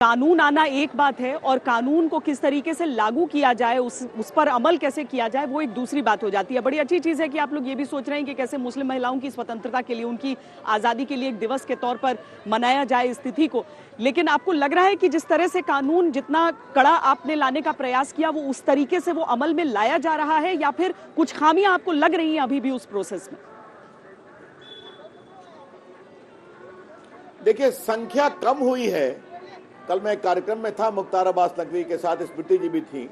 कानून आना एक बात है और कानून को किस तरीके से लागू किया जाए, उस पर अमल कैसे किया जाए, वो एक दूसरी बात हो जाती है। बड़ी अच्छी चीज़ है कि आप लोग ये भी सोच रहे हैं कि कैसे मुस्लिम महिलाओं की स्वतंत्रता के लिए, उनकी आज़ादी के लिए एक दिवस के तौर पर मनाया जाए इस तिथि को। लेकिन आपको लग रहा है कि जिस तरह से कानून जितना कड़ा आपने लाने का प्रयास किया, वो उस तरीके से वो अमल में लाया जा रहा है, या फिर कुछ खामियां आपको लग रही हैं अभी भी उस प्रोसेस में? देखिए, संख्या कम हुई है। कल मैं एक कार्यक्रम में था, मुख्तार अब्बास नकवी के साथ स्मृति जी भी थी,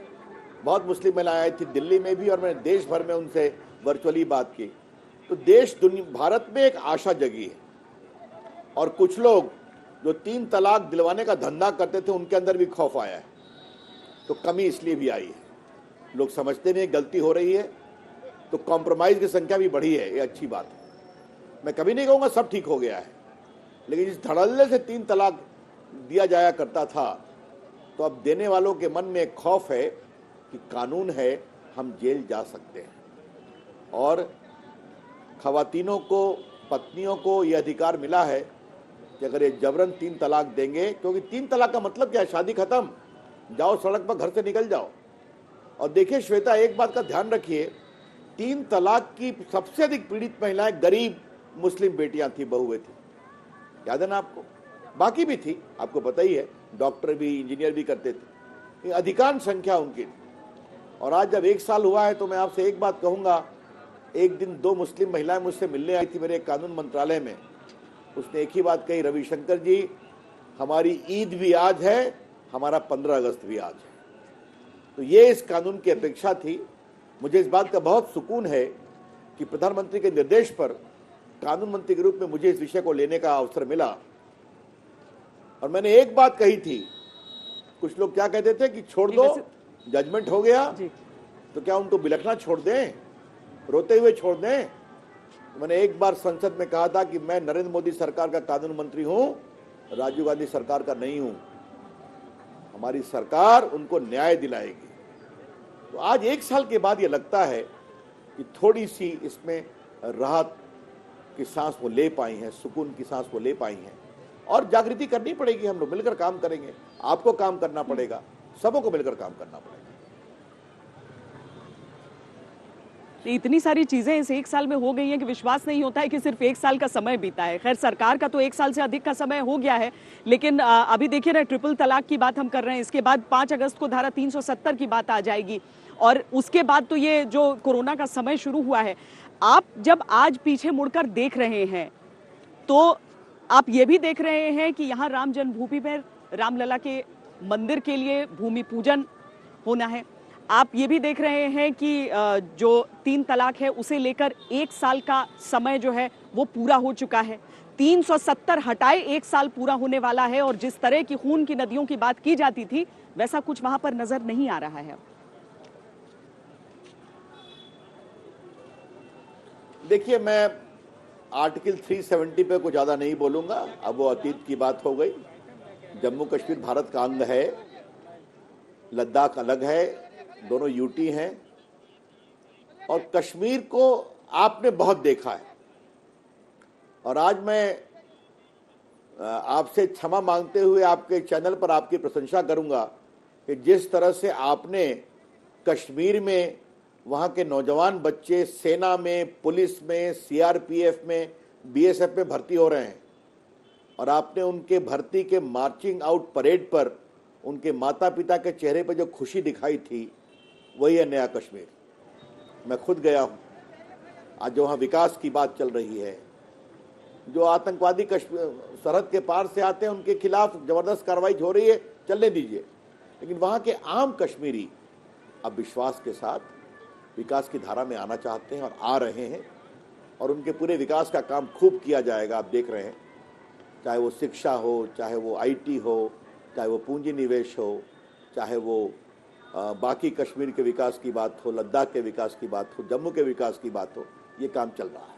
बहुत मुस्लिम महिलाएं आई थी दिल्ली में भी, और मैंने देश भर में उनसे वर्चुअली बात की। तो भारत में एक आशा जगी है, और कुछ लोग जो 3 तलाक दिलवाने का धंधा करते थे, उनके अंदर भी खौफ आया है। तो कमी इसलिए भी आई है, लोग समझते नहीं गलती हो रही है, तो कॉम्प्रोमाइज की संख्या भी बढ़ी है। ये अच्छी बात है। मैं कभी नहीं कहूँगा सब ठीक हो गया है, लेकिन जिस धड़ल्ले से 3 तलाक दिया जाया करता था, तो अब देने वालों के मन में एक खौफ है कि कानून है, हम जेल जा सकते हैं। और खवातीनों को, पत्नियों को यह अधिकार मिला है कि अगर ये जबरन 3 तलाक देंगे, क्योंकि 3 तलाक का मतलब क्या है? शादी खत्म, जाओ सड़क पर घर से निकल जाओ। और देखिए श्वेता, एक बात का ध्यान रखिए, 3 तलाक की सबसे अधिक पीड़ित महिलाएं गरीब मुस्लिम बेटियां थी, बहुएं थी। याद है ना आपको? बाकी भी थी, आपको पता ही है, डॉक्टर भी, इंजीनियर भी करते थे, अधिकांश संख्या उनकी थी। और आज जब 1 साल हुआ है, तो मैं आपसे एक बात कहूंगा। एक दिन 2 मुस्लिम महिलाएं मुझसे मिलने आई थी मेरे कानून मंत्रालय में। उसने एक ही बात कही, रविशंकर जी, हमारी ईद भी आज है, हमारा 15 अगस्त भी आज है। तो ये इस कानून की अपेक्षा थी। मुझे इस बात का बहुत सुकून है कि प्रधानमंत्री के निर्देश पर कानून मंत्री के रूप में मुझे इस विषय को लेने का अवसर मिला। और मैंने एक बात कही थी, कुछ लोग क्या कहते थे कि छोड़ दो, जजमेंट हो गया, तो क्या उनको बिलखना छोड़ दें, रोते हुए छोड़ दें? तो मैंने एक बार संसद में कहा था कि मैं नरेंद्र मोदी सरकार का कानून मंत्री हूं, राजीव गांधी सरकार का नहीं हूं। हमारी सरकार उनको न्याय दिलाएगी। तो आज 1 साल के बाद ये लगता है कि थोड़ी सी इसमें राहत की सांस वो ले पाई हैं, सुकून की सांस वो ले पाई हैं। और जागृति करनी पड़ेगी, हम लोग मिलकर काम करेंगे, आपको काम करना पड़ेगा, सबों को मिलकर काम करना पड़ेगा। इतनी सारी चीजें इस 1 साल में हो गई हैं कि विश्वास नहीं होता है कि सिर्फ 1 साल का समय बीता है। खैर, सरकार का तो 1 साल से अधिक का समय हो गया है, लेकिन अभी देखिए ना, ट्रिपल तलाक की बात हम कर रहे हैं, इसके बाद 5 अगस्त को धारा 370 की बात आ जाएगी, और उसके बाद तो ये जो कोरोना का समय शुरू हुआ है। आप जब आज पीछे मुड़कर देख रहे हैं, तो आप ये भी देख रहे हैं कि यहाँ राम जन्मभूमि पर रामलला के मंदिर के लिए भूमि पूजन होना है। आप ये भी देख रहे हैं कि जो 3 तलाक है, उसे लेकर 1 साल का समय जो है वो पूरा हो चुका है। 370 हटाए 1 साल पूरा होने वाला है, और जिस तरह की खून की नदियों की बात की जाती थी, वैसा कुछ वहां पर नजर नहीं आ रहा है। देखिए, मैं आर्टिकल 370 पे कुछ ज्यादा नहीं बोलूंगा, अब वो अतीत की बात हो गई। जम्मू कश्मीर भारत का अंग है, लद्दाख अलग है, दोनों यूटी हैं। और कश्मीर को आपने बहुत देखा है, और आज मैं आपसे क्षमा मांगते हुए आपके चैनल पर आपकी प्रशंसा करूंगा कि जिस तरह से आपने कश्मीर में वहाँ के नौजवान बच्चे सेना में, पुलिस में, सीआरपीएफ में, बीएसएफ में भर्ती हो रहे हैं, और आपने उनके भर्ती के मार्चिंग आउट परेड पर उनके माता पिता के चेहरे पर जो खुशी दिखाई थी, वही है नया कश्मीर। मैं खुद गया हूँ। आज जो वहाँ विकास की बात चल रही है, जो आतंकवादी कश्मीर सरहद के पार से आते हैं, उनके खिलाफ जबरदस्त कार्रवाई हो रही है, चलने दीजिए। लेकिन वहाँ के आम कश्मीरी अब विश्वास के साथ विकास की धारा में आना चाहते हैं, और आ रहे हैं, और उनके पूरे विकास का काम खूब किया जाएगा। आप देख रहे हैं, चाहे वो शिक्षा हो, चाहे वो आईटी हो, चाहे वो पूंजी निवेश हो, चाहे वो बाकी कश्मीर के विकास की बात हो, लद्दाख के विकास की बात हो, जम्मू के विकास की बात हो, ये काम चल रहा है।